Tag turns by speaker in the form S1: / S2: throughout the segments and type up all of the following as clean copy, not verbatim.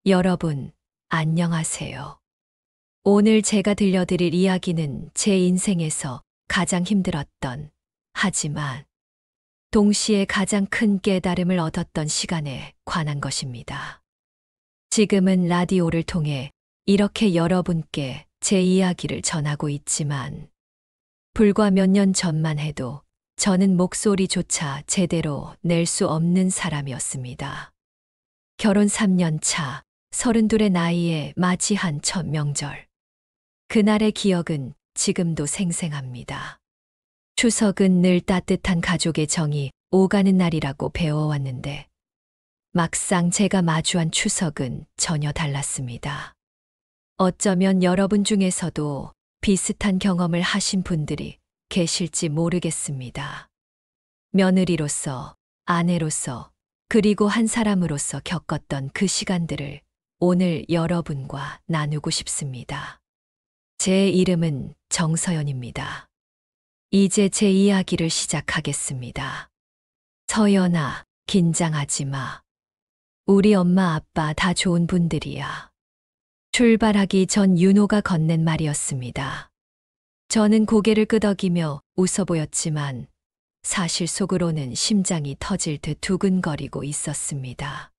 S1: 여러분, 안녕하세요. 오늘 제가 들려드릴 이야기는 제 인생에서 가장 힘들었던, 하지만 동시에 가장 큰 깨달음을 얻었던 시간에 관한 것입니다. 지금은 라디오를 통해 이렇게 여러분께 제 이야기를 전하고 있지만, 불과 몇 년 전만 해도 저는 목소리조차 제대로 낼 수 없는 사람이었습니다. 결혼 3년 차, 32의 나이에 맞이한 첫 명절. 그날의 기억은 지금도 생생합니다. 추석은 늘 따뜻한 가족의 정이 오가는 날이라고 배워왔는데, 막상 제가 마주한 추석은 전혀 달랐습니다. 어쩌면 여러분 중에서도 비슷한 경험을 하신 분들이 계실지 모르겠습니다. 며느리로서, 아내로서, 그리고 한 사람으로서 겪었던 그 시간들을 오늘 여러분과 나누고 싶습니다. 제 이름은 정서연입니다. 이제 제 이야기를 시작하겠습니다. 서연아, 긴장하지 마. 우리 엄마 아빠 다 좋은 분들이야. 출발하기 전 윤호가 건넨 말이었습니다. 저는 고개를 끄덕이며 웃어 보였지만 사실 속으로는 심장이 터질 듯 두근거리고 있었습니다.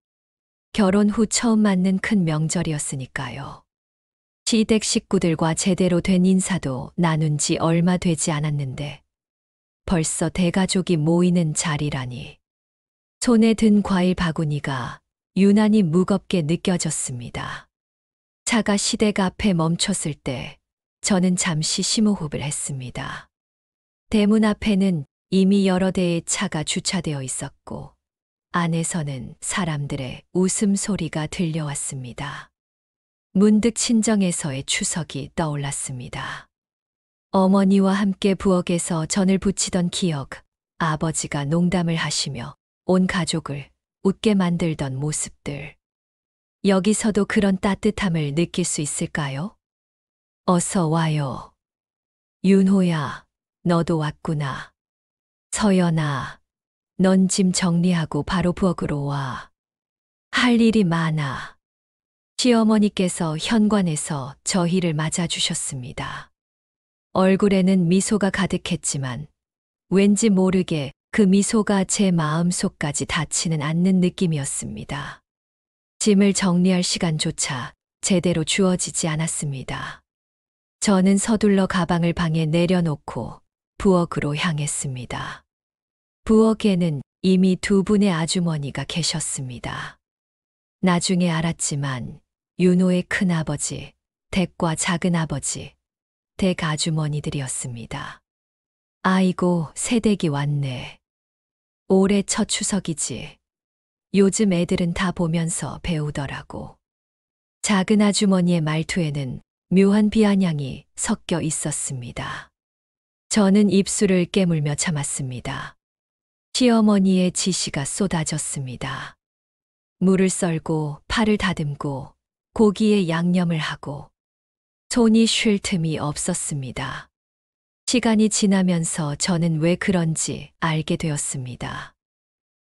S1: 결혼 후 처음 맞는 큰 명절이었으니까요. 시댁 식구들과 제대로 된 인사도 나눈 지 얼마 되지 않았는데 벌써 대가족이 모이는 자리라니. 손에 든 과일 바구니가 유난히 무겁게 느껴졌습니다. 차가 시댁 앞에 멈췄을 때 저는 잠시 심호흡을 했습니다. 대문 앞에는 이미 여러 대의 차가 주차되어 있었고 안에서는 사람들의 웃음소리가 들려왔습니다. 문득 친정에서의 추석이 떠올랐습니다. 어머니와 함께 부엌에서 전을 부치던 기억, 아버지가 농담을 하시며 온 가족을 웃게 만들던 모습들. 여기서도 그런 따뜻함을 느낄 수 있을까요? 어서 와요. 윤호야, 너도 왔구나. 서연아, 넌 짐 정리하고 바로 부엌으로 와. 할 일이 많아. 시어머니께서 현관에서 저희를 맞아주셨습니다. 얼굴에는 미소가 가득했지만 왠지 모르게 그 미소가 제 마음속까지 닿지는 않는 느낌이었습니다. 짐을 정리할 시간조차 제대로 주어지지 않았습니다. 저는 서둘러 가방을 방에 내려놓고 부엌으로 향했습니다. 부엌에는 이미 두 분의 아주머니가 계셨습니다. 나중에 알았지만 윤호의 큰아버지, 댁과 작은아버지, 댁 아주머니들이었습니다. 아이고, 새댁이 왔네. 올해 첫 추석이지. 요즘 애들은 다 보면서 배우더라고. 작은 아주머니의 말투에는 묘한 비아냥이 섞여 있었습니다. 저는 입술을 깨물며 참았습니다. 시어머니의 지시가 쏟아졌습니다. 물을 썰고 팔을 다듬고 고기에 양념을 하고 손이 쉴 틈이 없었습니다. 시간이 지나면서 저는 왜 그런지 알게 되었습니다.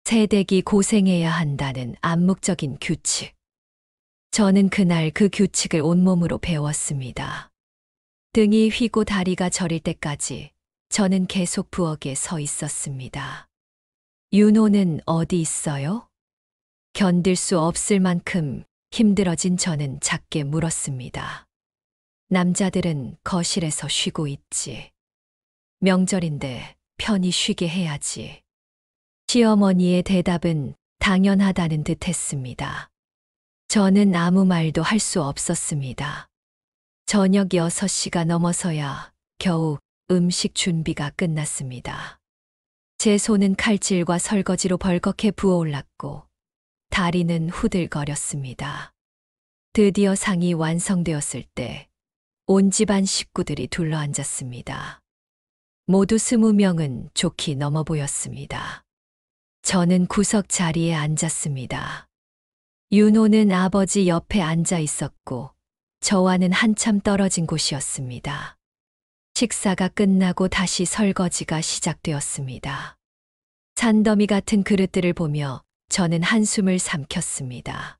S1: 새댁이 고생해야 한다는 암묵적인 규칙. 저는 그날 그 규칙을 온몸으로 배웠습니다. 등이 휘고 다리가 저릴 때까지 저는 계속 부엌에 서 있었습니다. 윤호는 어디 있어요? 견딜 수 없을 만큼 힘들어진 저는 작게 물었습니다. 남자들은 거실에서 쉬고 있지. 명절인데 편히 쉬게 해야지. 시어머니의 대답은 당연하다는 듯 했습니다. 저는 아무 말도 할 수 없었습니다. 저녁 6시가 넘어서야 겨우 음식 준비가 끝났습니다. 제 손은 칼질과 설거지로 벌겋게 부어올랐고 다리는 후들거렸습니다. 드디어 상이 완성되었을 때 온 집안 식구들이 둘러앉았습니다. 모두 20명은 좋게 넘어 보였습니다. 저는 구석 자리에 앉았습니다. 윤호는 아버지 옆에 앉아 있었고 저와는 한참 떨어진 곳이었습니다. 식사가 끝나고 다시 설거지가 시작되었습니다. 산더미 같은 그릇들을 보며 저는 한숨을 삼켰습니다.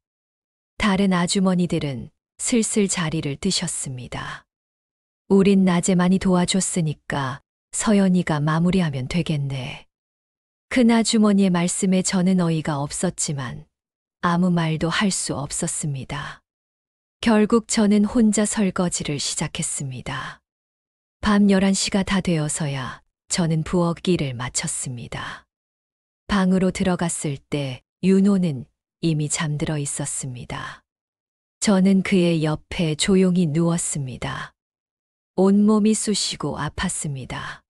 S1: 다른 아주머니들은 슬슬 자리를 뜨셨습니다. 우린 낮에 많이 도와줬으니까 서연이가 마무리하면 되겠네. 큰아주머니의 말씀에 저는 어이가 없었지만 아무 말도 할 수 없었습니다. 결국 저는 혼자 설거지를 시작했습니다. 밤 11시가 다 되어서야 저는 부엌 일을 마쳤습니다. 방으로 들어갔을 때 윤호는 이미 잠들어 있었습니다. 저는 그의 옆에 조용히 누웠습니다. 온몸이 쑤시고 아팠습니다.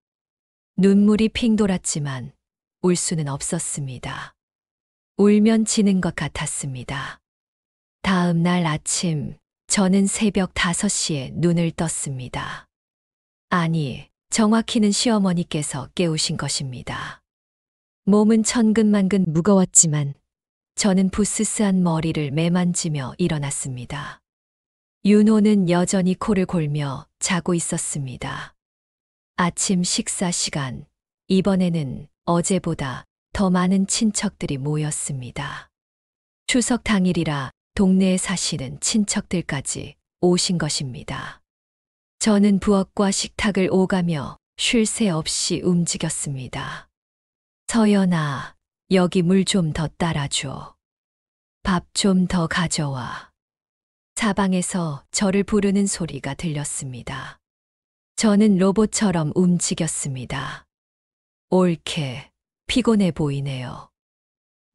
S1: 눈물이 핑 돌았지만 울 수는 없었습니다. 울면 지는 것 같았습니다. 다음 날 아침, 저는 새벽 5시에 눈을 떴습니다. 아니, 정확히는 시어머니께서 깨우신 것입니다. 몸은 천근만근 무거웠지만 저는 부스스한 머리를 매만지며 일어났습니다. 윤호는 여전히 코를 골며 자고 있었습니다. 아침 식사 시간, 이번에는 어제보다 더 많은 친척들이 모였습니다. 추석 당일이라 동네에 사시는 친척들까지 오신 것입니다. 저는 부엌과 식탁을 오가며 쉴 새 없이 움직였습니다. 서연아, 여기 물 좀 더 따라줘. 밥 좀 더 가져와. 사방에서 저를 부르는 소리가 들렸습니다. 저는 로봇처럼 움직였습니다. 옳게 피곤해 보이네요.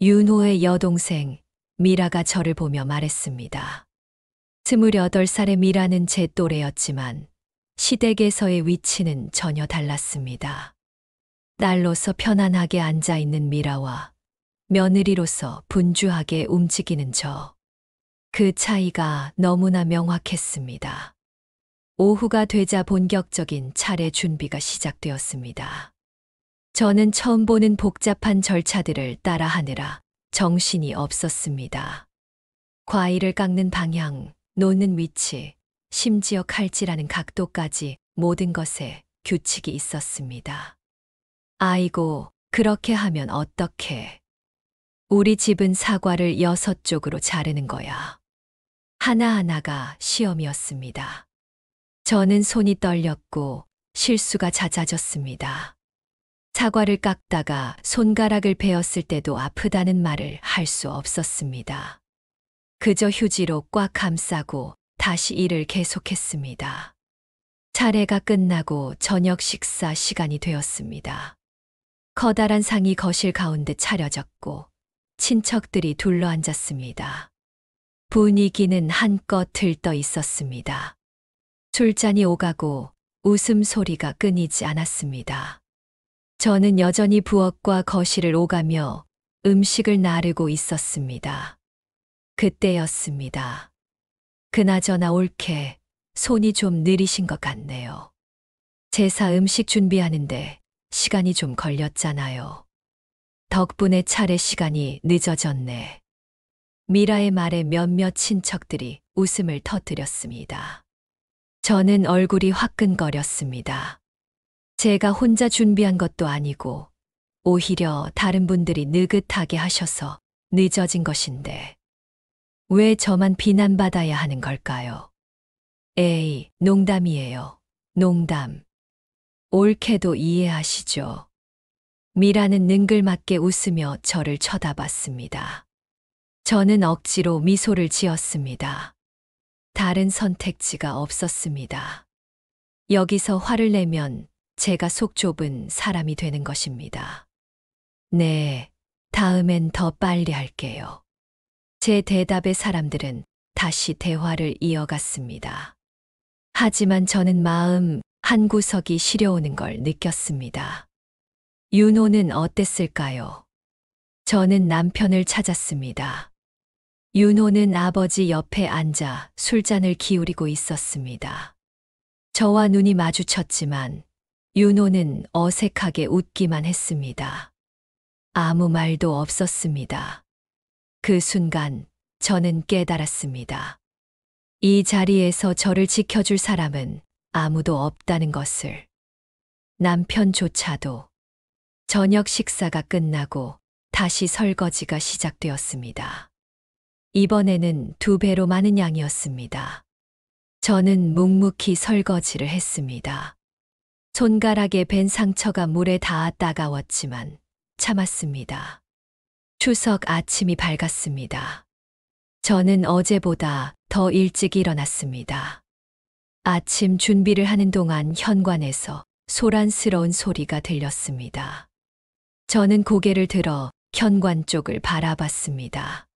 S1: 윤호의 여동생 미라가 저를 보며 말했습니다. 28살의 미라는 제 또래였지만 시댁에서의 위치는 전혀 달랐습니다. 딸로서 편안하게 앉아있는 미라와 며느리로서 분주하게 움직이는 저. 그 차이가 너무나 명확했습니다. 오후가 되자 본격적인 차례 준비가 시작되었습니다. 저는 처음 보는 복잡한 절차들을 따라하느라 정신이 없었습니다. 과일을 깎는 방향, 놓는 위치, 심지어 칼질하는 각도까지 모든 것에 규칙이 있었습니다. 아이고, 그렇게 하면 어떡해. 우리 집은 사과를 6쪽으로 자르는 거야. 하나하나가 시험이었습니다. 저는 손이 떨렸고 실수가 잦아졌습니다. 사과를 깎다가 손가락을 베었을 때도 아프다는 말을 할 수 없었습니다. 그저 휴지로 꽉 감싸고 다시 일을 계속했습니다. 차례가 끝나고 저녁 식사 시간이 되었습니다. 커다란 상이 거실 가운데 차려졌고 친척들이 둘러앉았습니다. 분위기는 한껏 들떠 있었습니다. 술잔이 오가고 웃음소리가 끊이지 않았습니다. 저는 여전히 부엌과 거실을 오가며 음식을 나르고 있었습니다. 그때였습니다. 그나저나 옳게 손이 좀 느리신 것 같네요. 제사 음식 준비하는데 시간이 좀 걸렸잖아요. 덕분에 차례 시간이 늦어졌네. 미라의 말에 몇몇 친척들이 웃음을 터뜨렸습니다. 저는 얼굴이 화끈거렸습니다. 제가 혼자 준비한 것도 아니고 오히려 다른 분들이 느긋하게 하셔서 늦어진 것인데 왜 저만 비난받아야 하는 걸까요? 에이, 농담이에요. 농담. 옳게도 이해하시죠. 미라는 능글맞게 웃으며 저를 쳐다봤습니다. 저는 억지로 미소를 지었습니다. 다른 선택지가 없었습니다. 여기서 화를 내면 제가 속 좁은 사람이 되는 것입니다. 네, 다음엔 더 빨리 할게요. 제 대답에 사람들은 다시 대화를 이어갔습니다. 하지만 저는 마음 한구석이 시려오는 걸 느꼈습니다. 윤호는 어땠을까요? 저는 남편을 찾았습니다. 윤호는 아버지 옆에 앉아 술잔을 기울이고 있었습니다. 저와 눈이 마주쳤지만 윤호는 어색하게 웃기만 했습니다. 아무 말도 없었습니다. 그 순간 저는 깨달았습니다. 이 자리에서 저를 지켜줄 사람은 아무도 없다는 것을. 남편조차도. 저녁 식사가 끝나고 다시 설거지가 시작되었습니다. 이번에는 2배로 많은 양이었습니다. 저는 묵묵히 설거지를 했습니다. 손가락에 벤 상처가 물에 닿아 따가웠지만 참았습니다. 추석 아침이 밝았습니다. 저는 어제보다 더 일찍 일어났습니다. 아침 준비를 하는 동안 현관에서 소란스러운 소리가 들렸습니다. 저는 고개를 들어 현관 쪽을 바라봤습니다.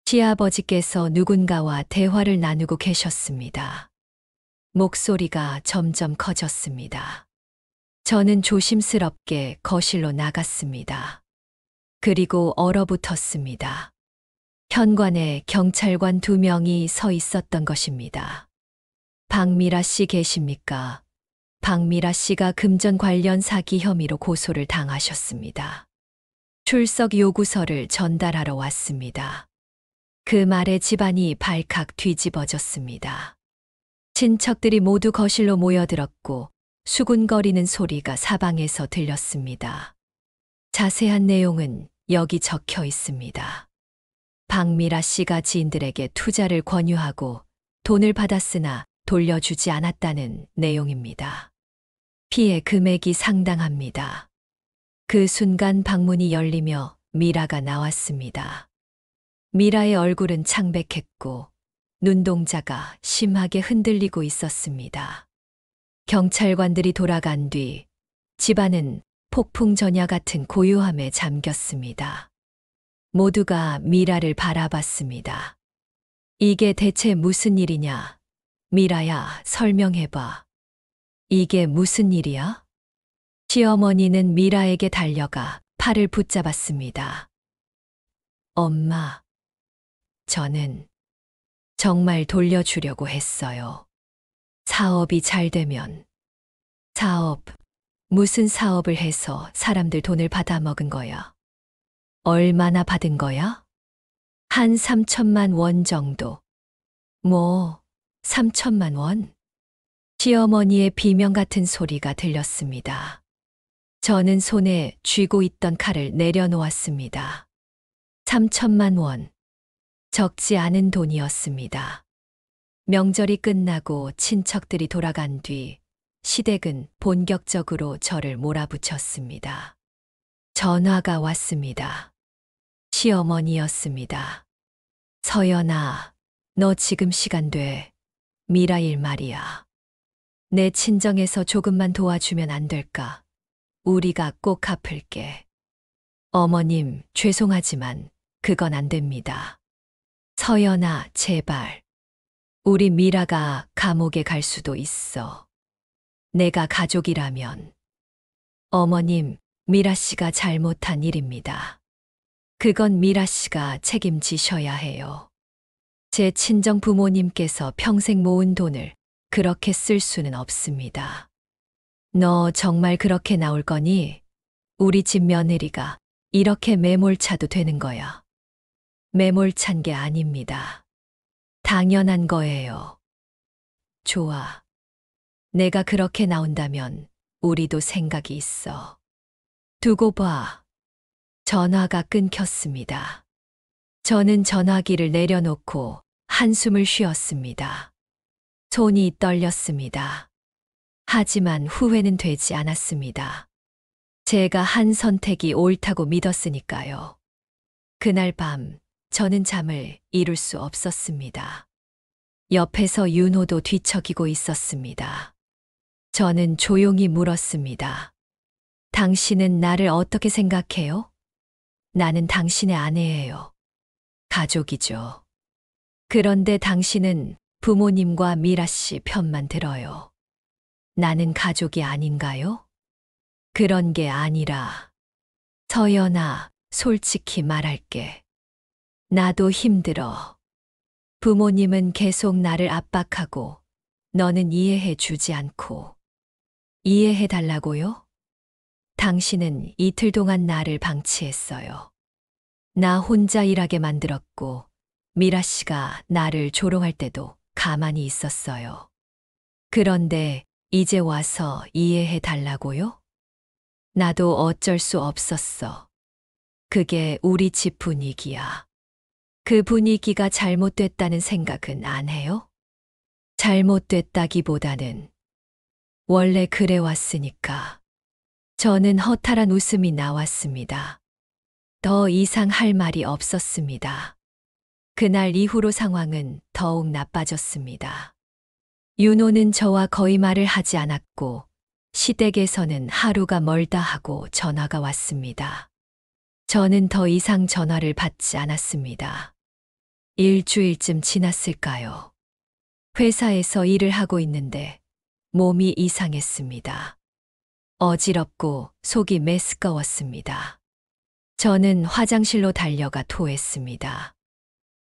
S1: 시아버지께서 누군가와 대화를 나누고 계셨습니다. 목소리가 점점 커졌습니다. 저는 조심스럽게 거실로 나갔습니다. 그리고 얼어붙었습니다. 현관에 경찰관 2명이 서 있었던 것입니다. 박미라 씨 계십니까? 박미라 씨가 금전 관련 사기 혐의로 고소를 당하셨습니다. 출석 요구서를 전달하러 왔습니다. 그 말에 집안이 발칵 뒤집어졌습니다. 친척들이 모두 거실로 모여들었고 수군거리는 소리가 사방에서 들렸습니다. 자세한 내용은 여기 적혀 있습니다. 박미라 씨가 지인들에게 투자를 권유하고 돈을 받았으나 돌려주지 않았다는 내용입니다. 피해 금액이 상당합니다. 그 순간 방문이 열리며 미라가 나왔습니다. 미라의 얼굴은 창백했고 눈동자가 심하게 흔들리고 있었습니다. 경찰관들이 돌아간 뒤 집안은 폭풍전야 같은 고요함에 잠겼습니다. 모두가 미라를 바라봤습니다. 이게 대체 무슨 일이냐? 미라야, 설명해봐. 이게 무슨 일이야? 시어머니는 미라에게 달려가 팔을 붙잡았습니다. 엄마, 저는 정말 돌려주려고 했어요. 사업이 잘 되면. 사업, 무슨 사업을 해서 사람들 돈을 받아먹은 거야? 얼마나 받은 거야? 한 3천만 원 정도. 뭐, 3천만 원? 시어머니의 비명 같은 소리가 들렸습니다. 저는 손에 쥐고 있던 칼을 내려놓았습니다. 3천만 원. 적지 않은 돈이었습니다. 명절이 끝나고 친척들이 돌아간 뒤 시댁은 본격적으로 저를 몰아붙였습니다. 전화가 왔습니다. 시어머니였습니다. 서연아, 너 지금 시간 돼. 미라 일 말이야. 내 친정에서 조금만 도와주면 안 될까? 우리가 꼭 갚을게. 어머님, 죄송하지만 그건 안 됩니다. 서연아, 제발. 우리 미라가 감옥에 갈 수도 있어. 내가 가족이라면. 어머님, 미라 씨가 잘못한 일입니다. 그건 미라 씨가 책임지셔야 해요. 제 친정 부모님께서 평생 모은 돈을 그렇게 쓸 수는 없습니다. 너 정말 그렇게 나올 거니? 우리 집 며느리가 이렇게 매몰차도 되는 거야. 매몰찬 게 아닙니다. 당연한 거예요. 좋아. 내가 그렇게 나온다면 우리도 생각이 있어. 두고 봐. 전화가 끊겼습니다. 저는 전화기를 내려놓고 한숨을 쉬었습니다. 손이 떨렸습니다. 하지만 후회는 되지 않았습니다. 제가 한 선택이 옳다고 믿었으니까요. 그날 밤 저는 잠을 이룰 수 없었습니다. 옆에서 윤호도 뒤척이고 있었습니다. 저는 조용히 물었습니다. 당신은 나를 어떻게 생각해요? 나는 당신의 아내예요. 가족이죠. 그런데 당신은 부모님과 미라 씨 편만 들어요. 나는 가족이 아닌가요? 그런 게 아니라, 서연아, 솔직히 말할게. 나도 힘들어. 부모님은 계속 나를 압박하고 너는 이해해 주지 않고. 이해해 달라고요? 당신은 이틀 동안 나를 방치했어요. 나 혼자 일하게 만들었고 미라 씨가 나를 조롱할 때도 가만히 있었어요. 그런데 이제 와서 이해해 달라고요? 나도 어쩔 수 없었어. 그게 우리 집 분위기야. 그 분위기가 잘못됐다는 생각은 안 해요? 잘못됐다기보다는 원래 그래왔으니까. 저는 허탈한 웃음이 나왔습니다. 더 이상 할 말이 없었습니다. 그날 이후로 상황은 더욱 나빠졌습니다. 윤호는 저와 거의 말을 하지 않았고 시댁에서는 하루가 멀다 하고 전화가 왔습니다. 저는 더 이상 전화를 받지 않았습니다. 일주일쯤 지났을까요? 회사에서 일을 하고 있는데 몸이 이상했습니다. 어지럽고 속이 메스꺼웠습니다. 저는 화장실로 달려가 토했습니다.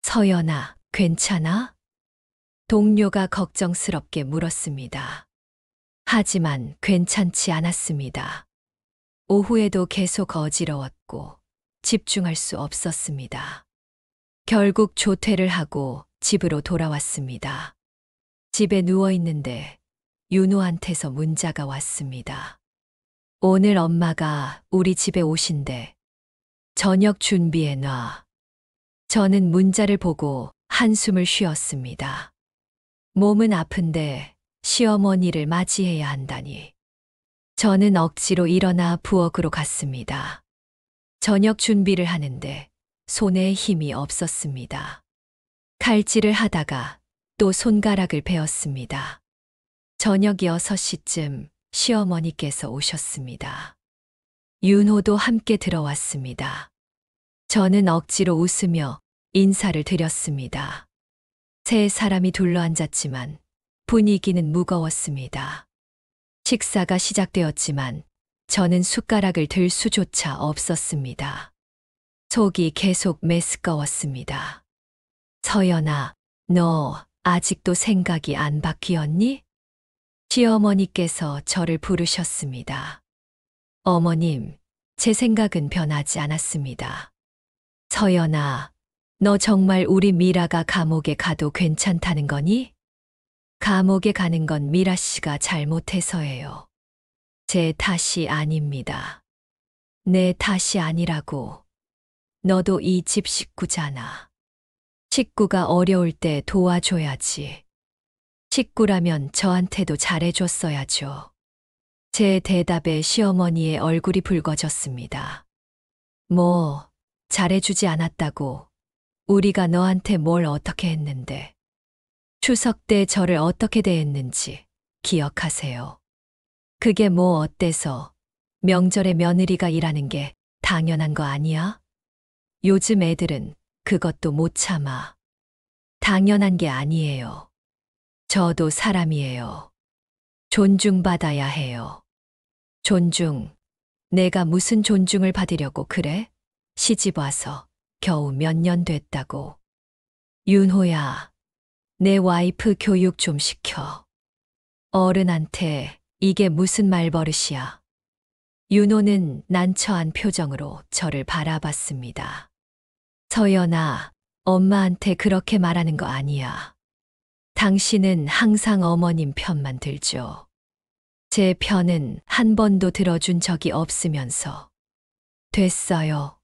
S1: 서연아, 괜찮아? 동료가 걱정스럽게 물었습니다. 하지만 괜찮지 않았습니다. 오후에도 계속 어지러웠고 집중할 수 없었습니다. 결국 조퇴를 하고 집으로 돌아왔습니다. 집에 누워 있는데 윤호한테서 문자가 왔습니다. 오늘 엄마가 우리 집에 오신대. 저녁 준비해 놔. 저는 문자를 보고 한숨을 쉬었습니다. 몸은 아픈데 시어머니를 맞이해야 한다니. 저는 억지로 일어나 부엌으로 갔습니다. 저녁 준비를 하는데 손에 힘이 없었습니다. 칼질을 하다가 또 손가락을 베었습니다. 저녁 6시쯤 시어머니께서 오셨습니다. 윤호도 함께 들어왔습니다. 저는 억지로 웃으며 인사를 드렸습니다. 세 사람이 둘러앉았지만 분위기는 무거웠습니다. 식사가 시작되었지만 저는 숟가락을 들 수조차 없었습니다. 속이 계속 메스꺼웠습니다. 서연아, 너 아직도 생각이 안 바뀌었니? 시어머니께서 저를 부르셨습니다. 어머님, 제 생각은 변하지 않았습니다. 서연아, 너 정말 우리 미라가 감옥에 가도 괜찮다는 거니? 감옥에 가는 건 미라 씨가 잘못해서예요. 제 탓이 아닙니다. 내 탓이 아니라고. 너도 이 집 식구잖아. 식구가 어려울 때 도와줘야지. 식구라면 저한테도 잘해줬어야죠. 제 대답에 시어머니의 얼굴이 붉어졌습니다. 뭐, 잘해주지 않았다고. 우리가 너한테 뭘 어떻게 했는데. 추석 때 저를 어떻게 대했는지 기억하세요. 그게 뭐 어때서 명절에 며느리가 일하는 게 당연한 거 아니야? 요즘 애들은 그것도 못 참아. 당연한 게 아니에요. 저도 사람이에요. 존중받아야 해요. 존중. 내가 무슨 존중을 받으려고 그래? 시집 와서 겨우 몇 년 됐다고. 윤호야, 내 와이프 교육 좀 시켜. 어른한테 이게 무슨 말버릇이야. 윤호는 난처한 표정으로 저를 바라봤습니다. 서연아, 엄마한테 그렇게 말하는 거 아니야. 당신은 항상 어머님 편만 들죠. 제 편은 한 번도 들어준 적이 없으면서. 됐어요.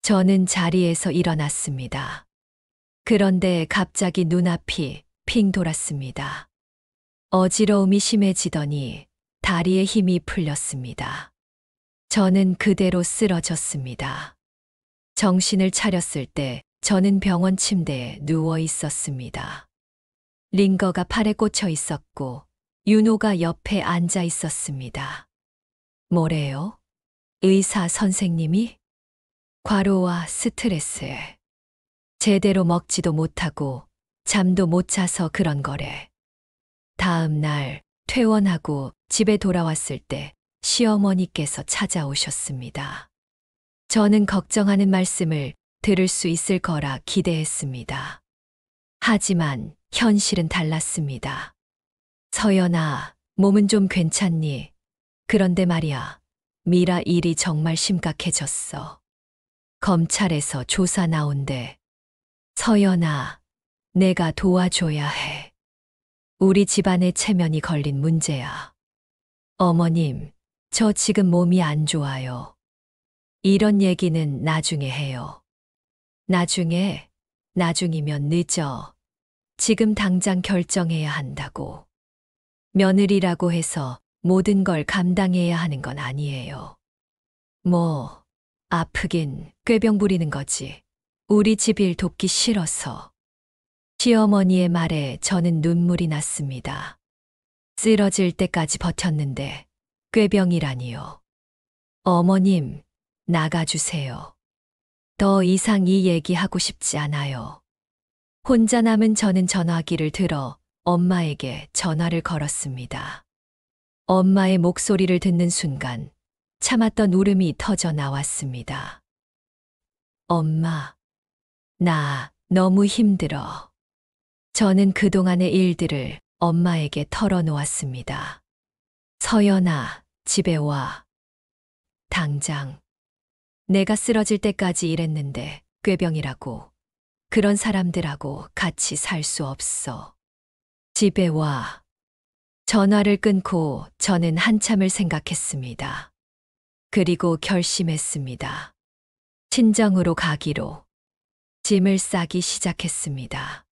S1: 저는 자리에서 일어났습니다. 그런데 갑자기 눈앞이 핑 돌았습니다. 어지러움이 심해지더니 다리에 힘이 풀렸습니다. 저는 그대로 쓰러졌습니다. 정신을 차렸을 때 저는 병원 침대에 누워 있었습니다. 링거가 팔에 꽂혀 있었고 윤호가 옆에 앉아 있었습니다. 뭐래요? 의사 선생님이? 과로와 스트레스에 제대로 먹지도 못하고 잠도 못 자서 그런 거래. 다음 날 퇴원하고 집에 돌아왔을 때 시어머니께서 찾아오셨습니다. 저는 걱정하는 말씀을 들을 수 있을 거라 기대했습니다. 하지만 현실은 달랐습니다. 서연아, 몸은 좀 괜찮니? 그런데 말이야, 미라 일이 정말 심각해졌어. 검찰에서 조사 나온대. 서연아, 내가 도와줘야 해. 우리 집안의 체면이 걸린 문제야. 어머님, 저 지금 몸이 안 좋아요. 이런 얘기는 나중에 해요. 나중에 나중이면 늦어. 지금 당장 결정해야 한다고. 며느리라고 해서 모든 걸 감당해야 하는 건 아니에요. 뭐, 아프긴 꾀병 부리는 거지. 우리 집 일 돕기 싫어서. 시어머니의 말에 저는 눈물이 났습니다. 쓰러질 때까지 버텼는데 꾀병이라니요. 어머님, 나가주세요. 더 이상 이 얘기하고 싶지 않아요. 혼자 남은 저는 전화기를 들어 엄마에게 전화를 걸었습니다. 엄마의 목소리를 듣는 순간 참았던 울음이 터져 나왔습니다. 엄마, 나 너무 힘들어. 저는 그동안의 일들을 엄마에게 털어놓았습니다. 서연아, 집에 와. 당장. 내가 쓰러질 때까지 일했는데 꾀병이라고. 그런 사람들하고 같이 살 수 없어. 집에 와. 전화를 끊고 저는 한참을 생각했습니다. 그리고 결심했습니다. 친정으로 가기로. 짐을 싸기 시작했습니다.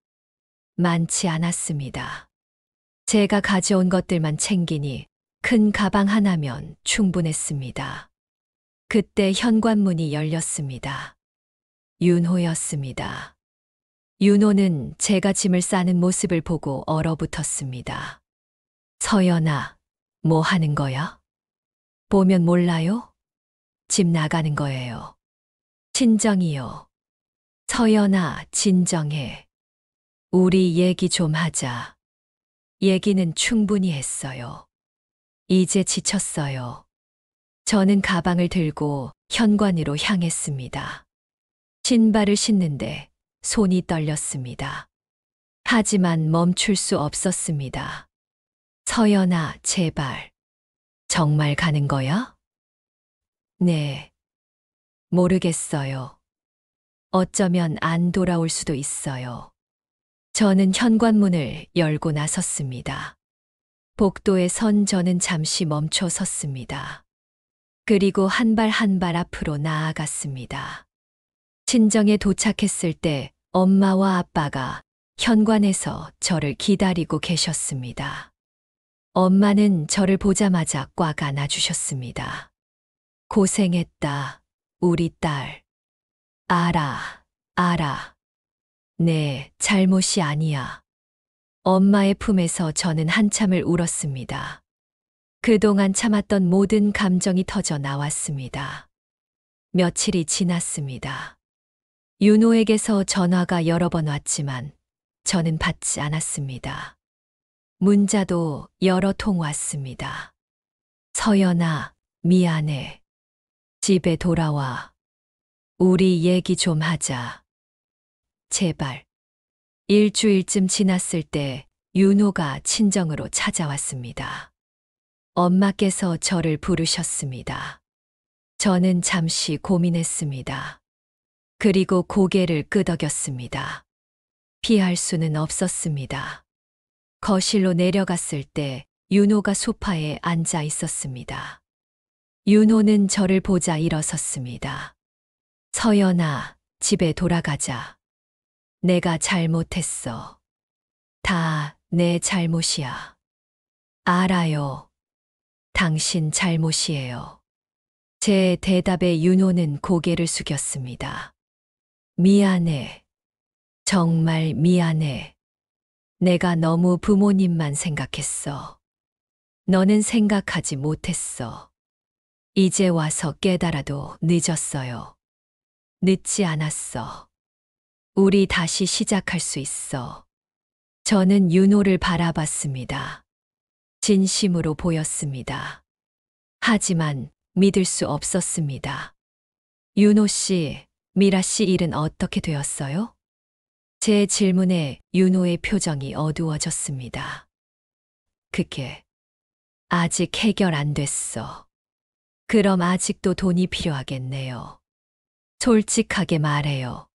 S1: 많지 않았습니다. 제가 가져온 것들만 챙기니 큰 가방 하나면 충분했습니다. 그때 현관문이 열렸습니다. 윤호였습니다. 윤호는 제가 짐을 싸는 모습을 보고 얼어붙었습니다. 서연아, 뭐 하는 거야? 보면 몰라요? 집 나가는 거예요. 친정이요. 서연아, 진정해. 우리 얘기 좀 하자. 얘기는 충분히 했어요. 이제 지쳤어요. 저는 가방을 들고 현관으로 향했습니다. 신발을 신는데 손이 떨렸습니다. 하지만 멈출 수 없었습니다. 서연아, 제발. 정말 가는 거야? 네. 모르겠어요. 어쩌면 안 돌아올 수도 있어요. 저는 현관문을 열고 나섰습니다. 복도에 선 저는 잠시 멈춰 섰습니다. 그리고 한 발 한 발 앞으로 나아갔습니다. 친정에 도착했을 때 엄마와 아빠가 현관에서 저를 기다리고 계셨습니다. 엄마는 저를 보자마자 꽉 안아주셨습니다. 고생했다, 우리 딸. 알아. 네, 잘못이 아니야. 엄마의 품에서 저는 한참을 울었습니다. 그동안 참았던 모든 감정이 터져 나왔습니다. 며칠이 지났습니다. 윤호에게서 전화가 여러 번 왔지만 저는 받지 않았습니다. 문자도 여러 통 왔습니다. 서연아, 미안해. 집에 돌아와. 우리 얘기 좀 하자. 제발. 일주일쯤 지났을 때 윤호가 친정으로 찾아왔습니다. 엄마께서 저를 부르셨습니다. 저는 잠시 고민했습니다. 그리고 고개를 끄덕였습니다. 피할 수는 없었습니다. 거실로 내려갔을 때 윤호가 소파에 앉아 있었습니다. 윤호는 저를 보자 일어섰습니다. 서연아, 집에 돌아가자. 내가 잘못했어. 다 내 잘못이야. 알아요. 당신 잘못이에요. 제 대답에 윤호는 고개를 숙였습니다. 미안해. 정말 미안해. 내가 너무 부모님만 생각했어. 너는 생각하지 못했어. 이제 와서 깨달아도 늦었어요. 늦지 않았어. 우리 다시 시작할 수 있어. 저는 윤호를 바라봤습니다. 진심으로 보였습니다. 하지만 믿을 수 없었습니다. 윤호 씨, 미라 씨 일은 어떻게 되었어요? 제 질문에 윤호의 표정이 어두워졌습니다. 그게 아직 해결 안 됐어. 그럼 아직도 돈이 필요하겠네요. 솔직하게 말해요.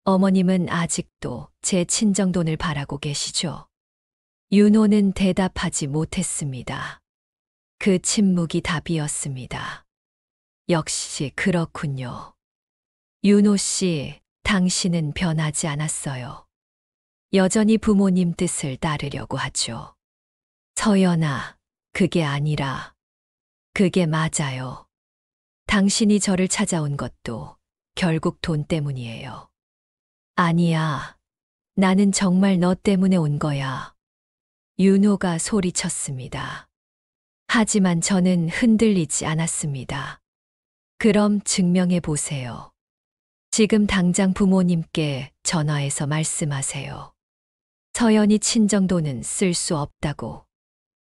S1: 어머님은 아직도 제 친정 돈을 바라고 계시죠? 윤호는 대답하지 못했습니다. 그 침묵이 답이었습니다. 역시 그렇군요. 윤호 씨, 당신은 변하지 않았어요. 여전히 부모님 뜻을 따르려고 하죠. 서연아, 그게 아니라, 그게 맞아요. 당신이 저를 찾아온 것도 결국 돈 때문이에요. 아니야. 나는 정말 너 때문에 온 거야. 윤호가 소리쳤습니다. 하지만 저는 흔들리지 않았습니다. 그럼 증명해 보세요. 지금 당장 부모님께 전화해서 말씀하세요. 서연이 친정돈은 쓸 수 없다고.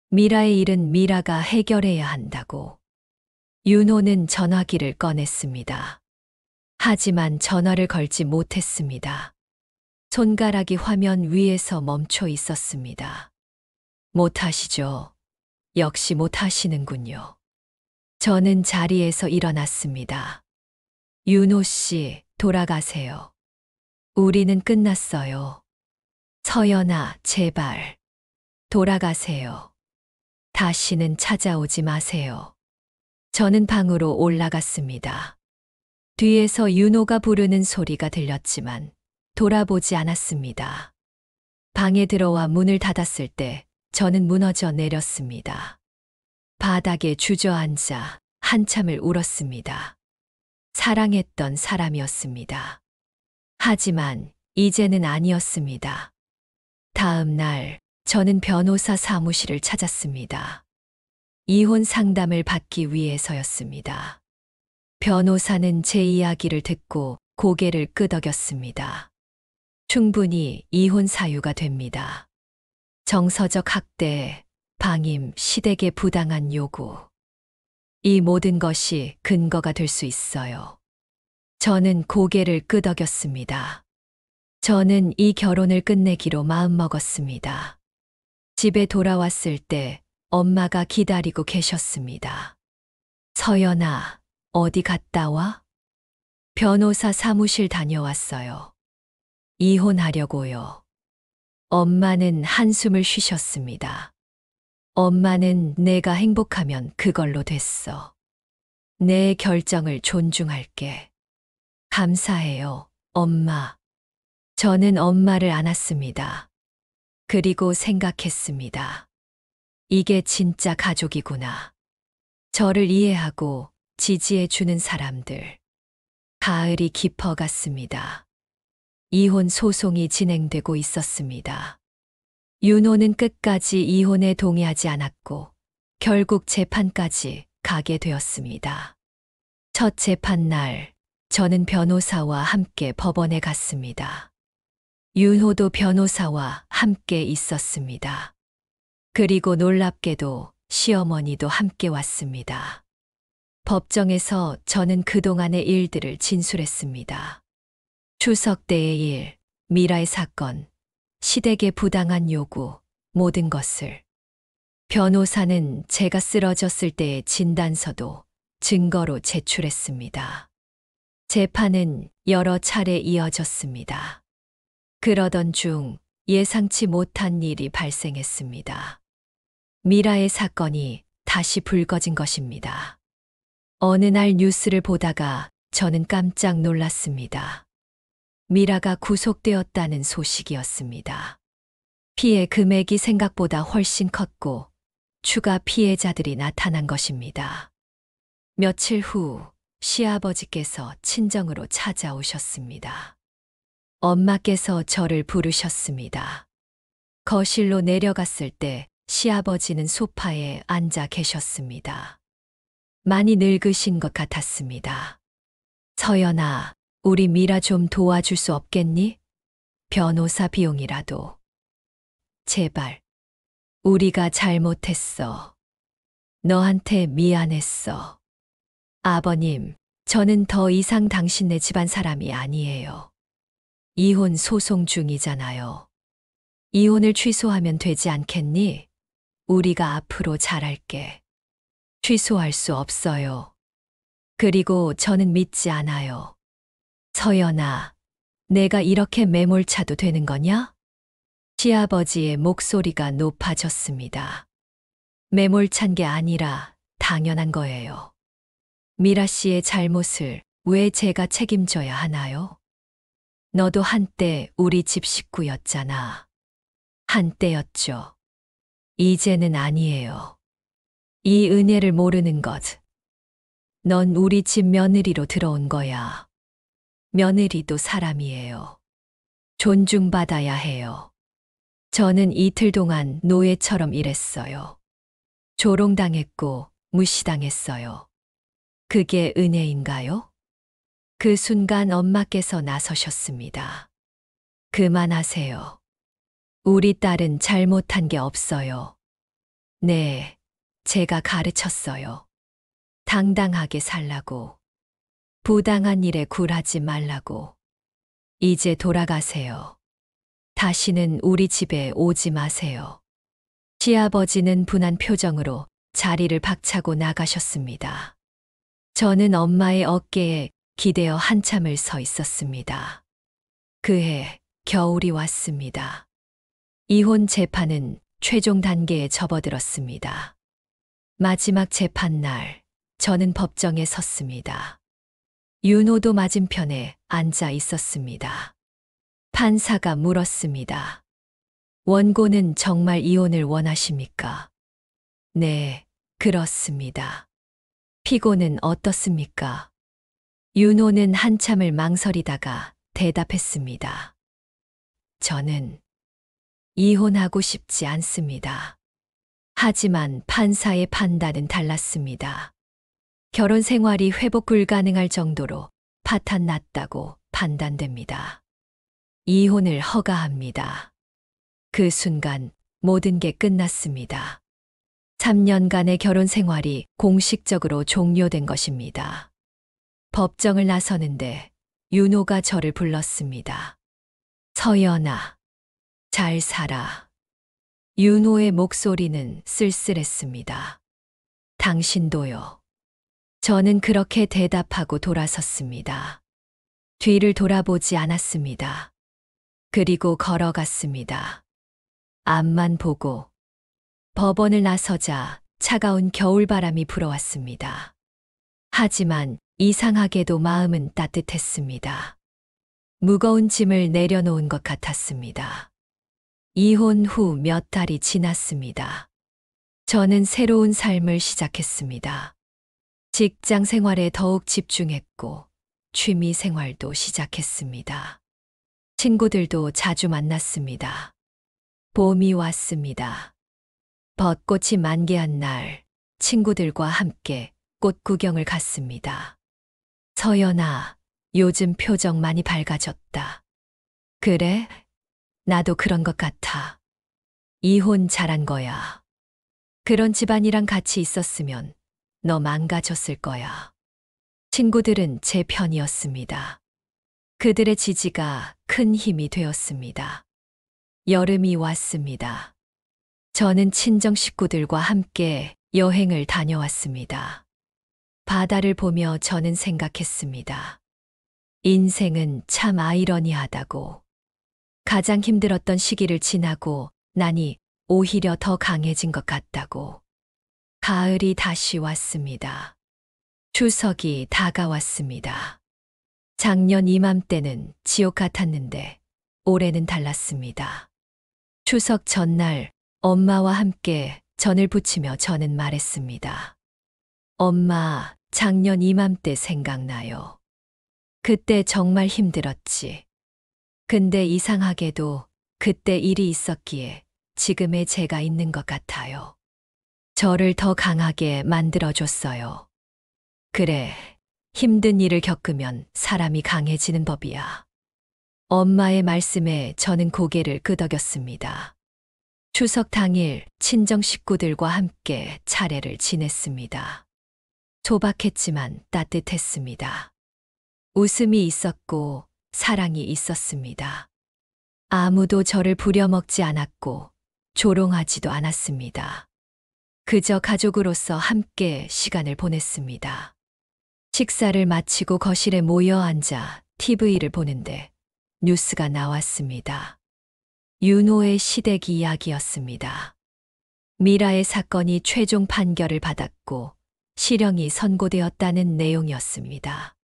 S1: 미라의 일은 미라가 해결해야 한다고. 윤호는 전화기를 꺼냈습니다. 하지만 전화를 걸지 못했습니다. 손가락이 화면 위에서 멈춰 있었습니다. 못하시죠. 역시 못하시는군요. 저는 자리에서 일어났습니다. 윤호 씨, 돌아가세요. 우리는 끝났어요. 서연아, 제발. 돌아가세요. 다시는 찾아오지 마세요. 저는 방으로 올라갔습니다. 뒤에서 윤호가 부르는 소리가 들렸지만 돌아보지 않았습니다. 방에 들어와 문을 닫았을 때 저는 무너져 내렸습니다. 바닥에 주저앉아 한참을 울었습니다. 사랑했던 사람이었습니다. 하지만 이제는 아니었습니다. 다음 날 저는 변호사 사무실을 찾았습니다. 이혼 상담을 받기 위해서였습니다. 변호사는 제 이야기를 듣고 고개를 끄덕였습니다. 충분히 이혼 사유가 됩니다. 정서적 학대, 방임, 시댁의 부당한 요구. 이 모든 것이 근거가 될 수 있어요. 저는 고개를 끄덕였습니다. 저는 이 결혼을 끝내기로 마음먹었습니다. 집에 돌아왔을 때 엄마가 기다리고 계셨습니다. 서연아, 어디 갔다 와? 변호사 사무실 다녀왔어요. 이혼하려고요. 엄마는 한숨을 쉬셨습니다. 엄마는 내가 행복하면 그걸로 됐어. 내 결정을 존중할게. 감사해요, 엄마. 저는 엄마를 안았습니다. 그리고 생각했습니다. 이게 진짜 가족이구나. 저를 이해하고 지지해 주는 사람들. 가을이 깊어갔습니다. 이혼 소송이 진행되고 있었습니다. 윤호는 끝까지 이혼에 동의하지 않았고 결국 재판까지 가게 되었습니다. 첫 재판 날 저는 변호사와 함께 법원에 갔습니다. 윤호도 변호사와 함께 있었습니다. 그리고 놀랍게도 시어머니도 함께 왔습니다. 법정에서 저는 그동안의 일들을 진술했습니다. 추석 때의 일, 미라의 사건, 시댁의 부당한 요구, 모든 것을. 변호사는 제가 쓰러졌을 때의 진단서도 증거로 제출했습니다. 재판은 여러 차례 이어졌습니다. 그러던 중 예상치 못한 일이 발생했습니다. 미라의 사건이 다시 불거진 것입니다. 어느 날 뉴스를 보다가 저는 깜짝 놀랐습니다. 미라가 구속되었다는 소식이었습니다. 피해 금액이 생각보다 훨씬 컸고 추가 피해자들이 나타난 것입니다. 며칠 후 시아버지께서 친정으로 찾아오셨습니다. 엄마께서 저를 부르셨습니다. 거실로 내려갔을 때 시아버지는 소파에 앉아 계셨습니다. 많이 늙으신 것 같았습니다. 서연아, 우리 미라 좀 도와줄 수 없겠니? 변호사 비용이라도. 제발. 우리가 잘못했어. 너한테 미안했어. 아버님, 저는 더 이상 당신네 집안 사람이 아니에요. 이혼 소송 중이잖아요. 이혼을 취소하면 되지 않겠니? 우리가 앞으로 잘할게. 취소할 수 없어요. 그리고 저는 믿지 않아요. 서연아, 내가 이렇게 매몰차도 되는 거냐? 시아버지의 목소리가 높아졌습니다. 매몰찬 게 아니라 당연한 거예요. 미라 씨의 잘못을 왜 제가 책임져야 하나요? 너도 한때 우리 집 식구였잖아. 한때였죠. 이제는 아니에요. 이 은혜를 모르는 것. 넌 우리 집 며느리로 들어온 거야. 며느리도 사람이에요. 존중받아야 해요. 저는 이틀 동안 노예처럼 일했어요. 조롱당했고 무시당했어요. 그게 은혜인가요? 그 순간 엄마께서 나서셨습니다. 그만하세요. 우리 딸은 잘못한 게 없어요. 네, 제가 가르쳤어요. 당당하게 살라고. 부당한 일에 굴하지 말라고. 이제 돌아가세요. 다시는 우리 집에 오지 마세요. 시아버지는 분한 표정으로 자리를 박차고 나가셨습니다. 저는 엄마의 어깨에 기대어 한참을 서 있었습니다. 그해 겨울이 왔습니다. 이혼 재판은 최종 단계에 접어들었습니다. 마지막 재판 날, 저는 법정에 섰습니다. 윤호도 맞은편에 앉아 있었습니다. 판사가 물었습니다. 원고는 정말 이혼을 원하십니까? 네, 그렇습니다. 피고는 어떻습니까? 윤호는 한참을 망설이다가 대답했습니다. 저는 이혼하고 싶지 않습니다. 하지만 판사의 판단은 달랐습니다. 결혼 생활이 회복 불가능할 정도로 파탄 났다고 판단됩니다. 이혼을 허가합니다. 그 순간 모든 게 끝났습니다. 3년간의 결혼 생활이 공식적으로 종료된 것입니다. 법정을 나서는데 윤호가 저를 불렀습니다. 서연아, 잘 살아. 윤호의 목소리는 쓸쓸했습니다. 당신도요. 저는 그렇게 대답하고 돌아섰습니다. 뒤를 돌아보지 않았습니다. 그리고 걸어갔습니다. 앞만 보고. 법원을 나서자 차가운 겨울바람이 불어왔습니다. 하지만 이상하게도 마음은 따뜻했습니다. 무거운 짐을 내려놓은 것 같았습니다. 이혼 후 몇 달이 지났습니다. 저는 새로운 삶을 시작했습니다. 직장 생활에 더욱 집중했고 취미 생활도 시작했습니다. 친구들도 자주 만났습니다. 봄이 왔습니다. 벚꽃이 만개한 날, 친구들과 함께 꽃 구경을 갔습니다. 서연아, 요즘 표정 많이 밝아졌다. 그래? 나도 그런 것 같아. 이혼 잘한 거야. 그런 집안이랑 같이 있었으면 너 망가졌을 거야. 친구들은 제 편이었습니다. 그들의 지지가 큰 힘이 되었습니다. 여름이 왔습니다. 저는 친정 식구들과 함께 여행을 다녀왔습니다. 바다를 보며 저는 생각했습니다. 인생은 참 아이러니하다고. 가장 힘들었던 시기를 지나고 나니 오히려 더 강해진 것 같다고. 가을이 다시 왔습니다. 추석이 다가왔습니다. 작년 이맘때는 지옥 같았는데 올해는 달랐습니다. 추석 전날 엄마와 함께 전을 부치며 저는 말했습니다. 엄마, 작년 이맘때 생각나요. 그때 정말 힘들었지. 근데 이상하게도 그때 일이 있었기에 지금의 제가 있는 것 같아요. 저를 더 강하게 만들어줬어요. 그래, 힘든 일을 겪으면 사람이 강해지는 법이야. 엄마의 말씀에 저는 고개를 끄덕였습니다. 추석 당일 친정 식구들과 함께 차례를 지냈습니다. 소박했지만 따뜻했습니다. 웃음이 있었고 사랑이 있었습니다. 아무도 저를 부려먹지 않았고 조롱하지도 않았습니다. 그저 가족으로서 함께 시간을 보냈습니다. 식사를 마치고 거실에 모여 앉아 TV를 보는데 뉴스가 나왔습니다. 윤호의 시댁 이야기였습니다. 미라의 사건이 최종 판결을 받았고 실형이 선고되었다는 내용이었습니다.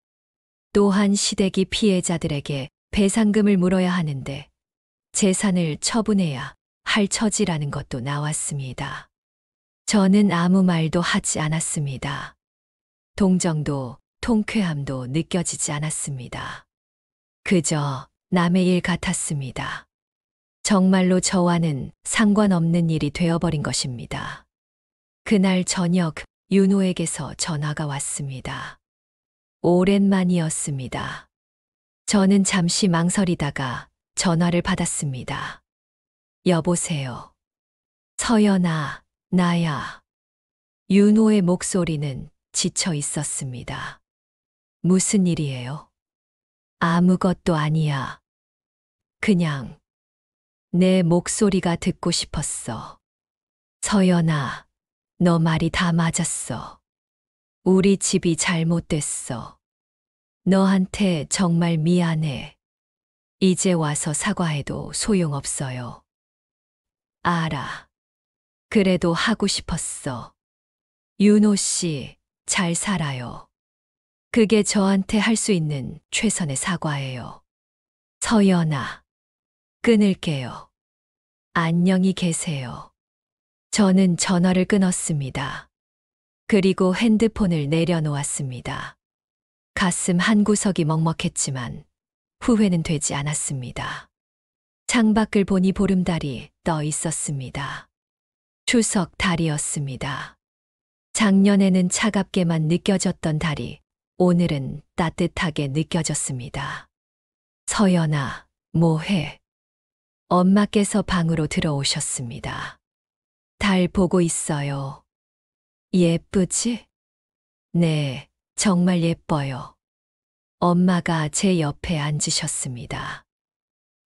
S1: 또한 시댁이 피해자들에게 배상금을 물어야 하는데 재산을 처분해야 할 처지라는 것도 나왔습니다. 저는 아무 말도 하지 않았습니다. 동정도 통쾌함도 느껴지지 않았습니다. 그저 남의 일 같았습니다. 정말로 저와는 상관없는 일이 되어버린 것입니다. 그날 저녁 윤호에게서 전화가 왔습니다. 오랜만이었습니다. 저는 잠시 망설이다가 전화를 받았습니다. 여보세요. 서연아, 나야. 윤호의 목소리는 지쳐 있었습니다. 무슨 일이에요? 아무것도 아니야. 그냥 내 목소리가 듣고 싶었어. 서연아, 너 말이 다 맞았어. 우리 집이 잘못됐어. 너한테 정말 미안해. 이제 와서 사과해도 소용없어요. 알아. 그래도 하고 싶었어. 윤호 씨, 잘 살아요. 그게 저한테 할 수 있는 최선의 사과예요. 서연아, 끊을게요. 안녕히 계세요. 저는 전화를 끊었습니다. 그리고 핸드폰을 내려놓았습니다. 가슴 한구석이 먹먹했지만 후회는 되지 않았습니다. 창밖을 보니 보름달이 떠 있었습니다. 추석 달이었습니다. 작년에는 차갑게만 느껴졌던 달이 오늘은 따뜻하게 느껴졌습니다. 서연아, 뭐해? 엄마께서 방으로 들어오셨습니다. 달 보고 있어요. 예쁘지? 네, 정말 예뻐요. 엄마가 제 옆에 앉으셨습니다.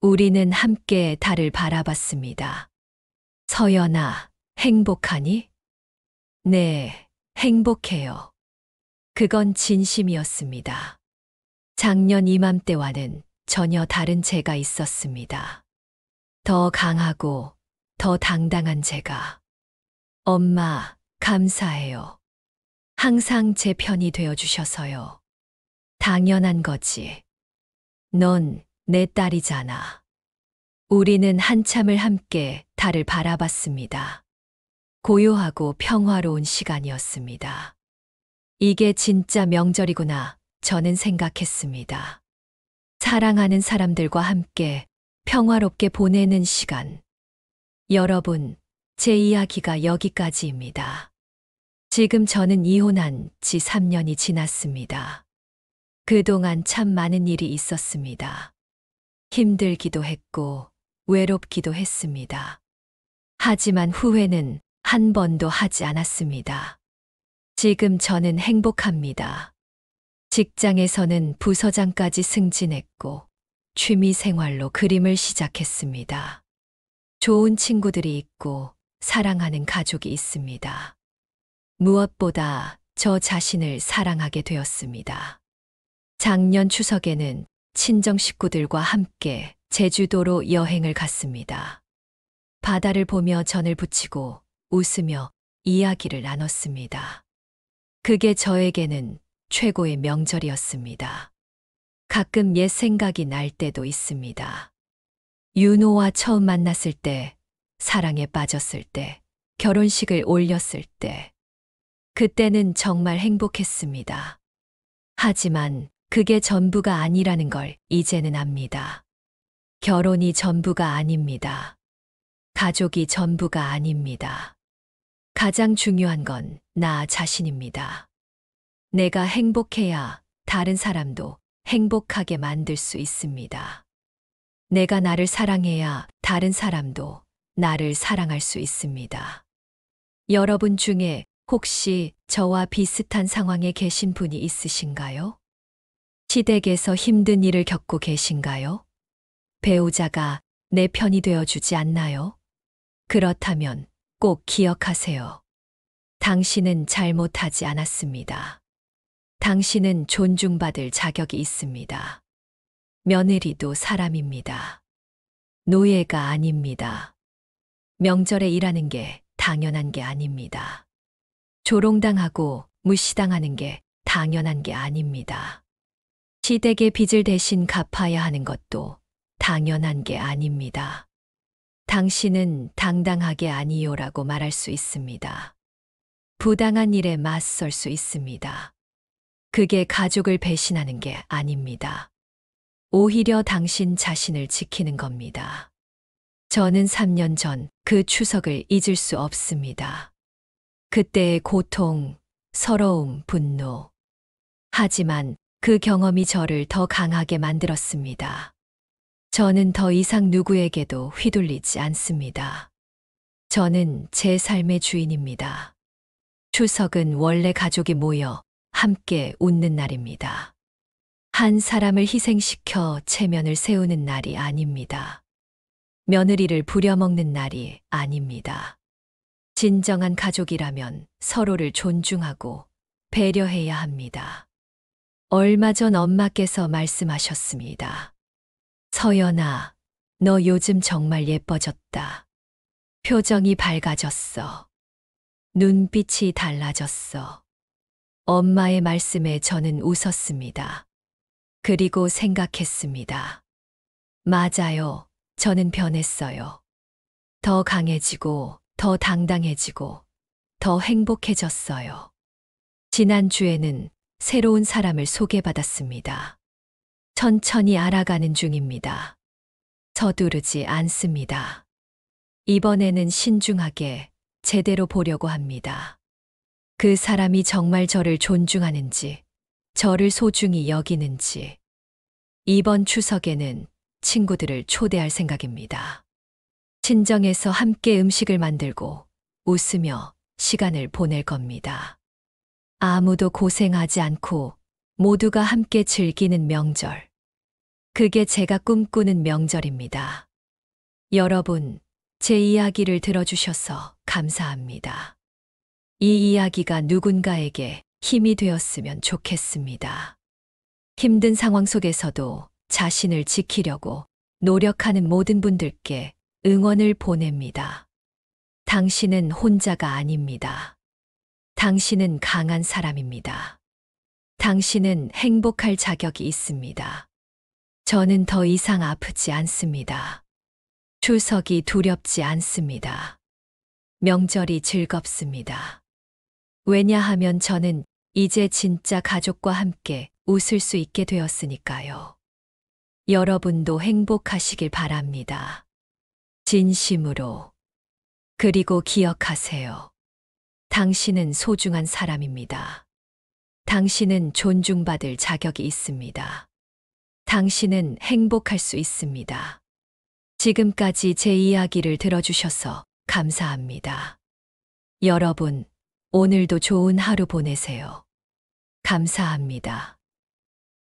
S1: 우리는 함께 달을 바라봤습니다. 서연아, 행복하니? 네, 행복해요. 그건 진심이었습니다. 작년 이맘때와는 전혀 다른 제가 있었습니다. 더 강하고 더 당당한 제가. 엄마, 감사해요. 항상 제 편이 되어주셔서요. 당연한 거지. 넌 내 딸이잖아. 우리는 한참을 함께 달을 바라봤습니다. 고요하고 평화로운 시간이었습니다. 이게 진짜 명절이구나, 저는 생각했습니다. 사랑하는 사람들과 함께 평화롭게 보내는 시간. 여러분, 제 이야기가 여기까지입니다. 지금 저는 이혼한 지 3년이 지났습니다. 그동안 참 많은 일이 있었습니다. 힘들기도 했고, 외롭기도 했습니다. 하지만 후회는 한 번도 하지 않았습니다. 지금 저는 행복합니다. 직장에서는 부서장까지 승진했고, 취미 생활로 그림을 시작했습니다. 좋은 친구들이 있고, 사랑하는 가족이 있습니다. 무엇보다 저 자신을 사랑하게 되었습니다. 작년 추석에는 친정 식구들과 함께 제주도로 여행을 갔습니다. 바다를 보며 전을 부치고 웃으며 이야기를 나눴습니다. 그게 저에게는 최고의 명절이었습니다. 가끔 옛 생각이 날 때도 있습니다. 윤호와 처음 만났을 때, 사랑에 빠졌을 때, 결혼식을 올렸을 때, 그때는 정말 행복했습니다. 하지만 그게 전부가 아니라는 걸 이제는 압니다. 결혼이 전부가 아닙니다. 가족이 전부가 아닙니다. 가장 중요한 건 나 자신입니다. 내가 행복해야 다른 사람도 행복하게 만들 수 있습니다. 내가 나를 사랑해야 다른 사람도 나를 사랑할 수 있습니다. 여러분 중에 혹시 저와 비슷한 상황에 계신 분이 있으신가요? 시댁에서 힘든 일을 겪고 계신가요? 배우자가 내 편이 되어주지 않나요? 그렇다면 꼭 기억하세요. 당신은 잘못하지 않았습니다. 당신은 존중받을 자격이 있습니다. 며느리도 사람입니다. 노예가 아닙니다. 명절에 일하는 게 당연한 게 아닙니다. 조롱당하고 무시당하는 게 당연한 게 아닙니다. 시댁의 빚을 대신 갚아야 하는 것도 당연한 게 아닙니다. 당신은 당당하게 아니요라고 말할 수 있습니다. 부당한 일에 맞설 수 있습니다. 그게 가족을 배신하는 게 아닙니다. 오히려 당신 자신을 지키는 겁니다. 저는 3년 전 그 추석을 잊을 수 없습니다. 그때의 고통, 서러움, 분노. 하지만 그 경험이 저를 더 강하게 만들었습니다. 저는 더 이상 누구에게도 휘둘리지 않습니다. 저는 제 삶의 주인입니다. 추석은 원래 가족이 모여 함께 웃는 날입니다. 한 사람을 희생시켜 체면을 세우는 날이 아닙니다. 며느리를 부려먹는 날이 아닙니다. 진정한 가족이라면 서로를 존중하고 배려해야 합니다. 얼마 전 엄마께서 말씀하셨습니다. 서연아, 너 요즘 정말 예뻐졌다. 표정이 밝아졌어. 눈빛이 달라졌어. 엄마의 말씀에 저는 웃었습니다. 그리고 생각했습니다. 맞아요. 저는 변했어요. 더 강해지고, 더 당당해지고, 더 행복해졌어요. 지난주에는 새로운 사람을 소개받았습니다. 천천히 알아가는 중입니다. 서두르지 않습니다. 이번에는 신중하게 제대로 보려고 합니다. 그 사람이 정말 저를 존중하는지, 저를 소중히 여기는지. 이번 추석에는 친구들을 초대할 생각입니다. 친정에서 함께 음식을 만들고 웃으며 시간을 보낼 겁니다. 아무도 고생하지 않고 모두가 함께 즐기는 명절. 그게 제가 꿈꾸는 명절입니다. 여러분, 제 이야기를 들어주셔서 감사합니다. 이 이야기가 누군가에게 힘이 되었으면 좋겠습니다. 힘든 상황 속에서도 자신을 지키려고 노력하는 모든 분들께 응원을 보냅니다. 당신은 혼자가 아닙니다. 당신은 강한 사람입니다. 당신은 행복할 자격이 있습니다. 저는 더 이상 아프지 않습니다. 추석이 두렵지 않습니다. 명절이 즐겁습니다. 왜냐하면 저는 이제 진짜 가족과 함께 웃을 수 있게 되었으니까요. 여러분도 행복하시길 바랍니다. 진심으로. 그리고 기억하세요. 당신은 소중한 사람입니다. 당신은 존중받을 자격이 있습니다. 당신은 행복할 수 있습니다. 지금까지 제 이야기를 들어주셔서 감사합니다. 여러분, 오늘도 좋은 하루 보내세요. 감사합니다.